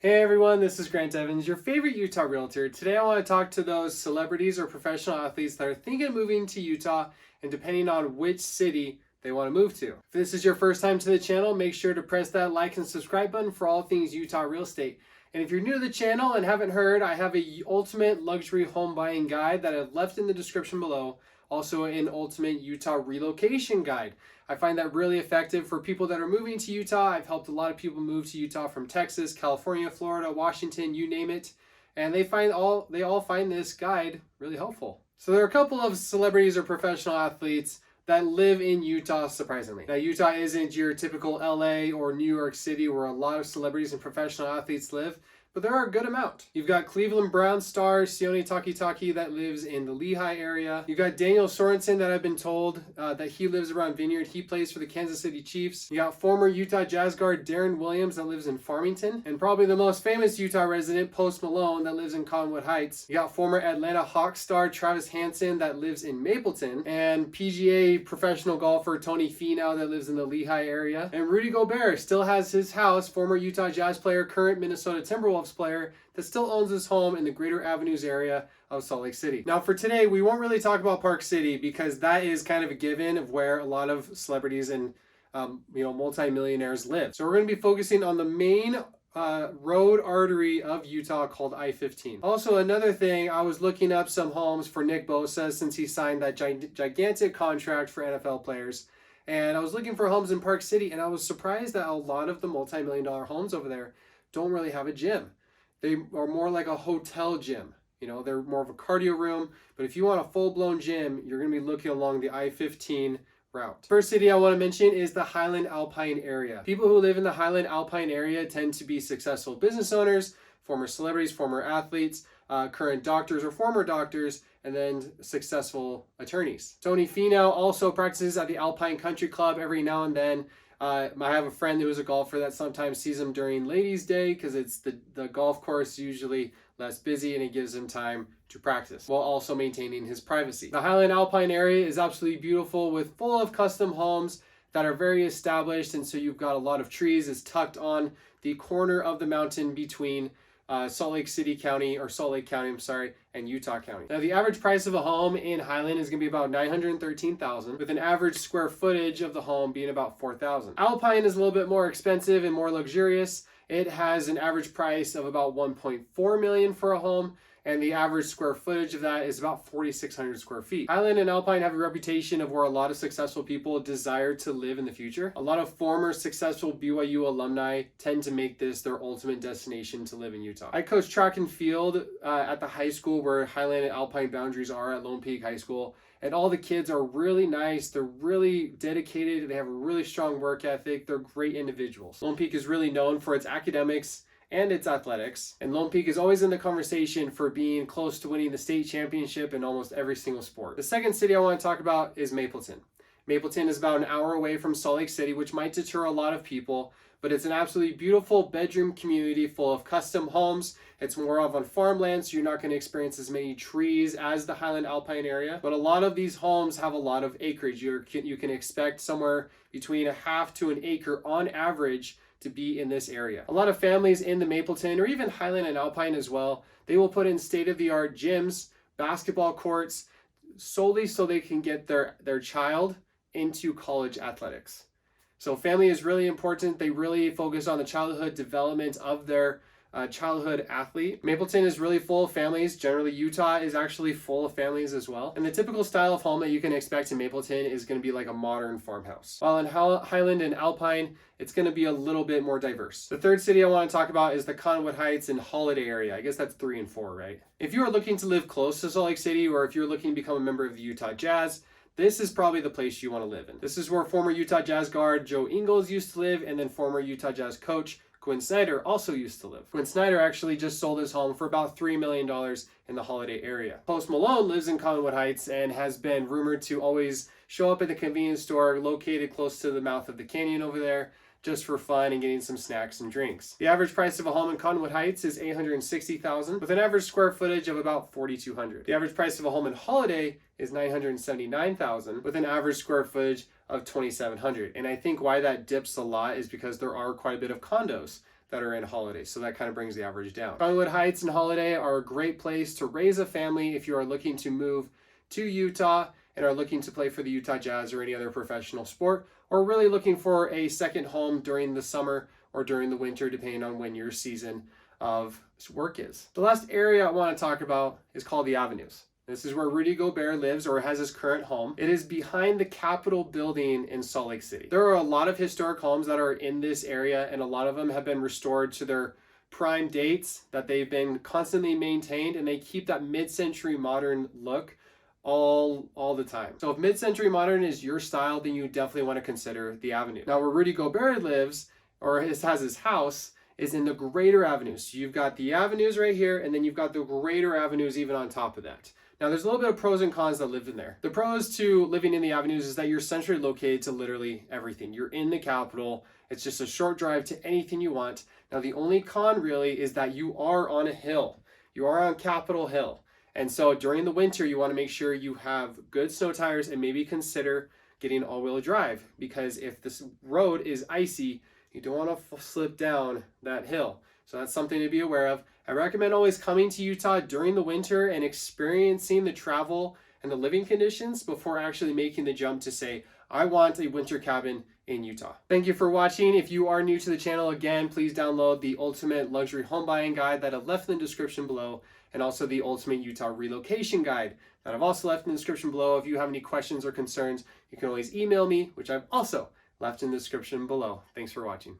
Hey everyone, this is Grant Evans, your favorite Utah realtor. Today I want to talk to those celebrities or professional athletes that are thinking of moving to Utah and depending on which city they want to move to. If this is your first time to the channel, make sure to press that like and subscribe button for all things Utah real estate. And if you're new to the channel and haven't heard, I have a ultimate luxury home buying guide that I've left in the description below. Also an ultimate Utah relocation guide. I find that really effective for people that are moving to Utah. I've helped a lot of people move to Utah from Texas, California, Florida, Washington, you name it. And they all find this guide really helpful. So there are a couple of celebrities or professional athletes that live in Utah, surprisingly. Now, Utah isn't your typical LA or New York City where a lot of celebrities and professional athletes live, but there are a good amount. You've got Cleveland Browns star Sione Takitaki that lives in the Lehigh area. You've got Daniel Sorensen that I've been told that he lives around Vineyard. He plays for the Kansas City Chiefs. You got former Utah Jazz guard Darren Williams that lives in Farmington. And probably the most famous Utah resident, Post Malone, that lives in Cottonwood Heights. You got former Atlanta Hawks star Travis Hansen that lives in Mapleton. And PGA professional golfer Tony Finau that lives in the Lehigh area. And Rudy Gobert still has his house, former Utah Jazz player, current Minnesota Timberwolves player that still owns his home in the Greater Avenues area of Salt Lake City. Now for today, we won't really talk about Park City because that is kind of a given of where a lot of celebrities and multi-millionaires live. So we're going to be focusing on the main road artery of Utah called I-15. Also, another thing, I was looking up some homes for Nick Bosa since he signed that gigantic contract for NFL players. And I was looking for homes in Park City, and I was surprised that a lot of the multi-million-dollar homes over there don't really have a gym. They are more like a hotel gym. You know, they're more of a cardio room. But if you want a full-blown gym, you're going to be looking along the I-15 route. First city I want to mention is the Highland Alpine area. People who live in the Highland Alpine area tend to be successful business owners, former celebrities, former athletes, current doctors or former doctors, and then successful attorneys. Tony Finau also practices at the Alpine Country Club every now and then. I have a friend who is a golfer that sometimes sees him during Ladies' Day because it's the golf course usually less busy and it gives him time to practice while also maintaining his privacy. The Highland Alpine area is absolutely beautiful with full of custom homes that are very established, and so you've got a lot of trees. It's tucked on the corner of the mountain between Salt Lake County, and Utah County. Now, the average price of a home in Highland is going to be about $913,000, with an average square footage of the home being about 4,000. Alpine is a little bit more expensive and more luxurious. It has an average price of about $1.4 million for a home, and the average square footage of that is about 4,600 square feet. Highland and Alpine have a reputation of where a lot of successful people desire to live in the future. A lot of former successful BYU alumni tend to make this their ultimate destination to live in Utah. I coach track and field at the high school where Highland and Alpine boundaries are at Lone Peak High School. And all the kids are really nice. They're really dedicated. They have a really strong work ethic. They're great individuals. Lone Peak is really known for its academics and its athletics. And Lone Peak is always in the conversation for being close to winning the state championship in almost every single sport. The second city I want to talk about is Mapleton. Mapleton is about an hour away from Salt Lake City, which might deter a lot of people, but it's an absolutely beautiful bedroom community full of custom homes. It's more of on farmland, so you're not going to experience as many trees as the Highland Alpine area. But a lot of these homes have a lot of acreage. You can expect somewhere between a half to an acre on average to be in this area. A lot of families in the Mapleton or even Highland and Alpine as well, they will put in state-of-the-art gyms, basketball courts, solely so they can get their child into college athletics. So family is really important. They really focus on the childhood development of their childhood athlete. Mapleton is really full of families. Generally, Utah is actually full of families as well. And the typical style of home that you can expect in Mapleton is going to be like a modern farmhouse. While in Highland and Alpine, it's going to be a little bit more diverse. The third city I want to talk about is the Cottonwood Heights and Holiday area. I guess that's 3 and 4, right? If you are looking to live close to Salt Lake City, or if you're looking to become a member of the Utah Jazz, this is probably the place you want to live in. This is where former Utah Jazz guard Joe Ingles used to live, and then former Utah Jazz coach Quinn Snyder also used to live. Quinn Snyder actually just sold his home for about $3 million in the Holiday area. Post Malone lives in Cottonwood Heights and has been rumored to always show up at the convenience store located close to the mouth of the canyon over there, just for fun and getting some snacks and drinks. The average price of a home in Cottonwood Heights is $860,000 with an average square footage of about 4,200. The average price of a home in Holiday is $979,000 with an average square footage of 2,700. And I think why that dips a lot is because there are quite a bit of condos that are in Holiday. So that kind of brings the average down. Collingwood Heights and Holiday are a great place to raise a family if you are looking to move to Utah and are looking to play for the Utah Jazz or any other professional sport, or really looking for a second home during the summer or during the winter, depending on when your season of work is. The last area I want to talk about is called the Avenues. This is where Rudy Gobert lives or has his current home. It is behind the Capitol building in Salt Lake City. There are a lot of historic homes that are in this area, and a lot of them have been restored to their prime dates, that they've been constantly maintained, and they keep that mid-century modern look all the time. So if mid-century modern is your style, then you definitely want to consider the Avenue. Now where Rudy Gobert lives, or has his house, is in the greater avenues. So you've got the avenues right here, and then you've got the greater avenues even on top of that. Now there's a little bit of pros and cons that live in there. The pros to living in the avenues is that you're centrally located to literally everything. You're in the capital. It's just a short drive to anything you want. Now the only con really is that you are on a hill. You are on Capitol Hill. And so during the winter, you want to make sure you have good snow tires and maybe consider getting all-wheel drive, because if this road is icy, you don't want to slip down that hill. So that's something to be aware of. I recommend always coming to Utah during the winter and experiencing the travel and the living conditions before actually making the jump to say, I want a winter cabin in Utah. Thank you for watching. If you are new to the channel, again, please download the Ultimate Luxury Home Buying Guide that I've left in the description below, and also the Ultimate Utah Relocation Guide that I've also left in the description below. If you have any questions or concerns, you can always email me, which I've also left in the description below. Thanks for watching.